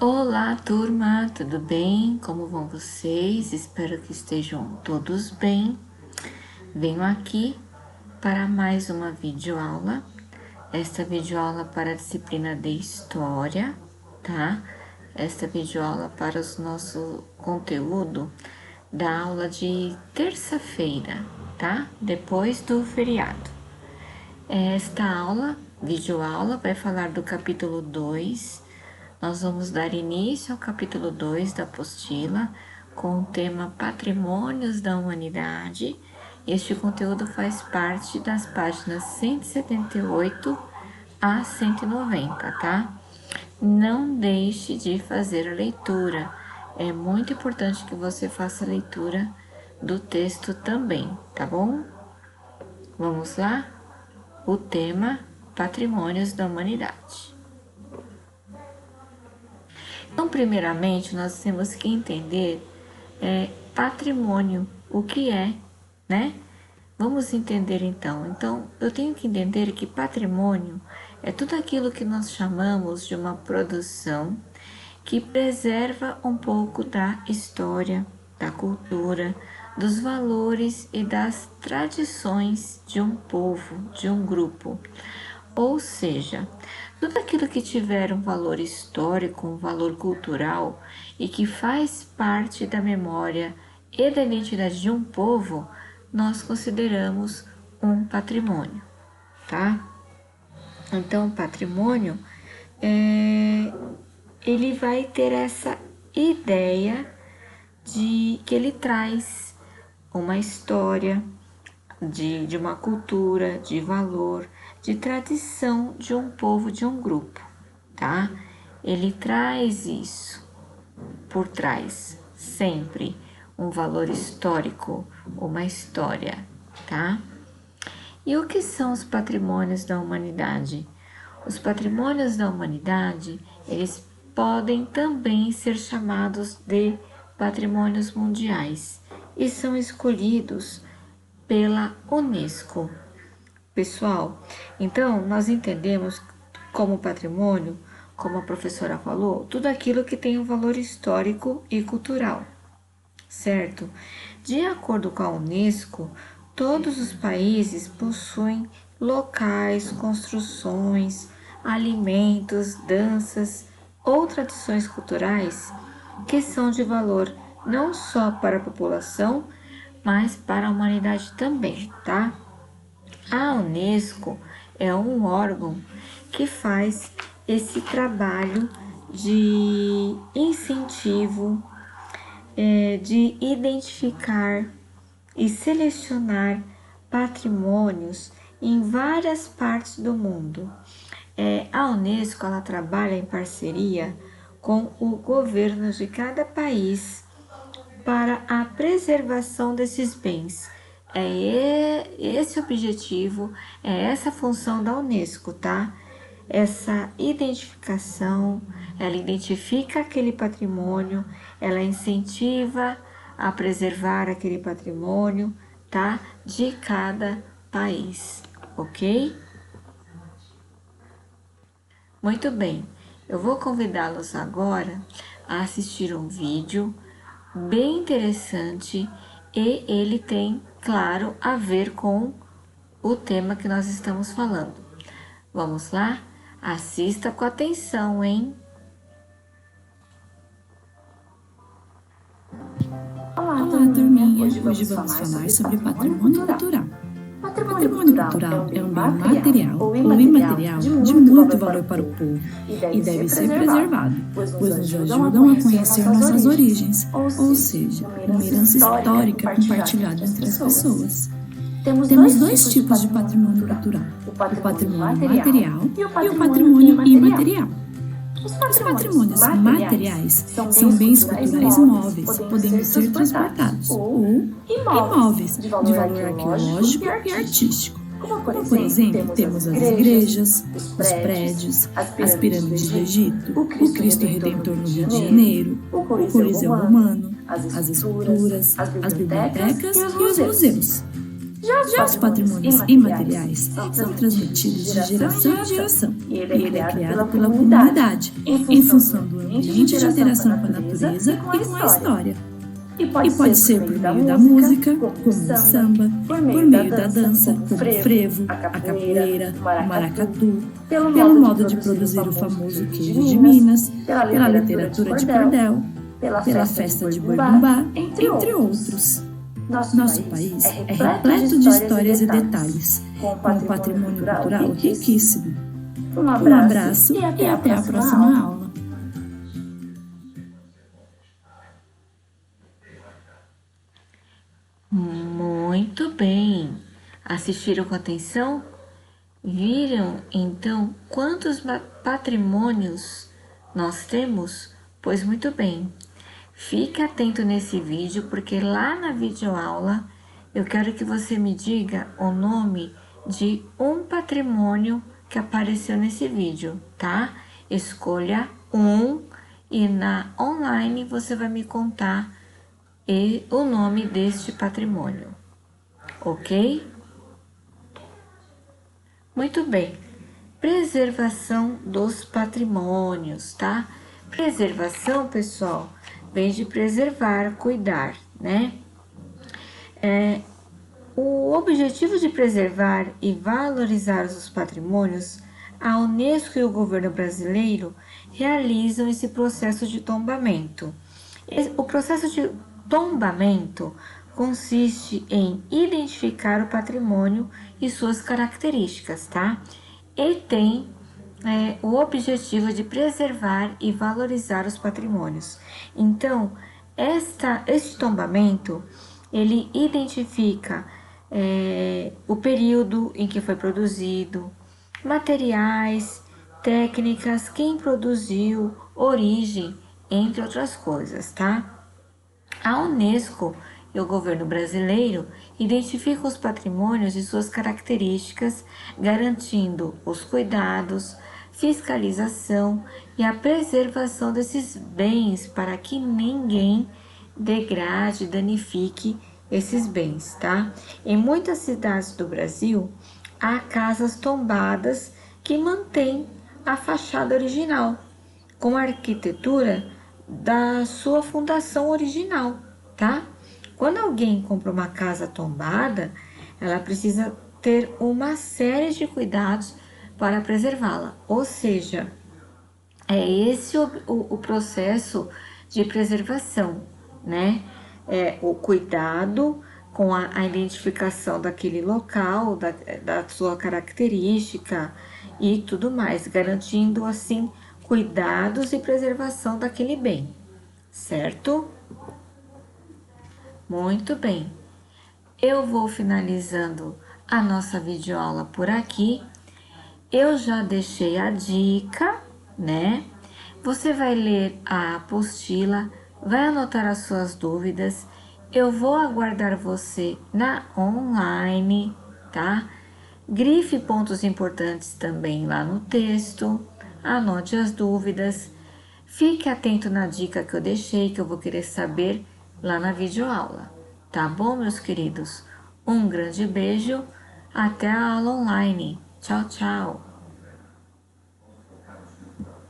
Olá, turma, tudo bem? Como vão vocês? Espero que estejam todos bem. Venho aqui para mais uma videoaula. Esta videoaula para a disciplina de História, tá? Esta videoaula para o nosso conteúdo da aula de terça-feira, tá? Depois do feriado. Esta aula, videoaula, vai falar do capítulo 2. Nós vamos dar início ao capítulo 2 da apostila, com o tema Patrimônios da Humanidade. Este conteúdo faz parte das páginas 178 a 190, tá? Não deixe de fazer a leitura. É muito importante que você faça a leitura do texto também, tá bom? Vamos lá? O tema Patrimônios da Humanidade. Então, primeiramente, nós temos que entender patrimônio, o que é, né? Vamos entender então. Então, eu tenho que entender que patrimônio é tudo aquilo que nós chamamos de uma produção que preserva um pouco da história, da cultura, dos valores e das tradições de um povo, de um grupo. Ou seja, tudo aquilo que tiver um valor histórico, um valor cultural e que faz parte da memória e da identidade de um povo, nós consideramos um patrimônio, tá? Então, o patrimônio, ele vai ter essa ideia de que ele traz uma história, de uma cultura, de valor, de tradição de um povo, de um grupo, tá? Ele traz isso por trás, sempre um valor histórico, uma história, tá? E o que são os patrimônios da humanidade? Os patrimônios da humanidade, eles podem também ser chamados de patrimônios mundiais e são escolhidos pela Unesco. Pessoal, então nós entendemos como patrimônio, como a professora falou, tudo aquilo que tem um valor histórico e cultural, certo? De acordo com a Unesco, todos os países possuem locais, construções, alimentos, danças ou tradições culturais que são de valor não só para a população, mas para a humanidade também, tá? A Unesco é um órgão que faz esse trabalho de incentivo, de identificar e selecionar patrimônios em várias partes do mundo. A Unesco ela trabalha em parceria com o governo de cada país para a preservação desses bens. É esse objetivo, é essa função da Unesco, tá? Essa identificação, ela identifica aquele patrimônio, ela incentiva a preservar aquele patrimônio, tá? De cada país, ok? Muito bem, eu vou convidá-los agora a assistir um vídeo bem interessante e ele tem, claro, a ver com o tema que nós estamos falando. Vamos lá? Assista com atenção, hein? Olá, turminha! Hoje vamos falar sobre patrimônio cultural. Patrimônio cultural é um bem material ou imaterial de muito valor para o povo e deve ser preservado, pois nos ajudam a conhecer nossas origens, ou seja, uma herança histórica compartilhada entre as pessoas. Temos dois tipos de patrimônio cultural, o patrimônio material e o patrimônio imaterial. Os patrimônios materiais são bens culturais móveis, podendo ser transportados, ou imóveis, de valor arqueológico e artístico. Como, por exemplo, temos as igrejas, os prédios, as pirâmides do Egito, o Cristo Redentor no Rio de Janeiro, o Coliseu Romano, as esculturas, as bibliotecas e os museus. Já os patrimônios imateriais são transmitidos de geração em geração, e ele é criado pela comunidade, em função do ambiente de interação com a natureza e com a história. E pode ser por meio da música, como o samba, por meio da dança, como o frevo, a capoeira, o maracatu, pelo modo de produzir o famoso queijo de Minas, pela literatura de cordel, pela festa de boi bumbá, entre outros. Nosso país é repleto de histórias e detalhes, com um patrimônio cultural riquíssimo. Um abraço e até a próxima aula. Muito bem! Assistiram com atenção? Viram, então, quantos patrimônios nós temos? Pois muito bem. Fique atento nesse vídeo, porque lá na videoaula eu quero que você me diga o nome de um patrimônio que apareceu nesse vídeo, tá? Escolha um e na online você vai me contar o nome deste patrimônio, ok? Muito bem. Preservação dos patrimônios, tá? Preservação, pessoal, vem de preservar, cuidar, né? O objetivo de preservar e valorizar os patrimônios, a Unesco e o governo brasileiro realizam esse processo de tombamento. O processo de tombamento consiste em identificar o patrimônio e suas características, tá? E tem o objetivo de preservar e valorizar os patrimônios. Então, este tombamento, ele identifica o período em que foi produzido, materiais, técnicas, quem produziu, origem, entre outras coisas, tá? A Unesco e o governo brasileiro identificam os patrimônios e suas características, garantindo os cuidados, fiscalização e a preservação desses bens para que ninguém degrade, danifique esses bens, tá? Em muitas cidades do Brasil, há casas tombadas que mantêm a fachada original, com a arquitetura da sua fundação original, tá? Quando alguém compra uma casa tombada, ela precisa ter uma série de cuidados para preservá-la. Ou seja, é esse o processo de preservação, né? O cuidado com a identificação daquele local, da sua característica e tudo mais, garantindo assim cuidados e preservação daquele bem, certo? Muito bem. Eu vou finalizando a nossa videoaula por aqui. Eu já deixei a dica, né? Você vai ler a apostila, vai anotar as suas dúvidas. Eu vou aguardar você na online, tá? Grife pontos importantes também lá no texto. Anote as dúvidas. Fique atento na dica que eu deixei, que eu vou querer saber lá na videoaula. Tá bom, meus queridos? Um grande beijo. Até a aula online. Tchau, tchau.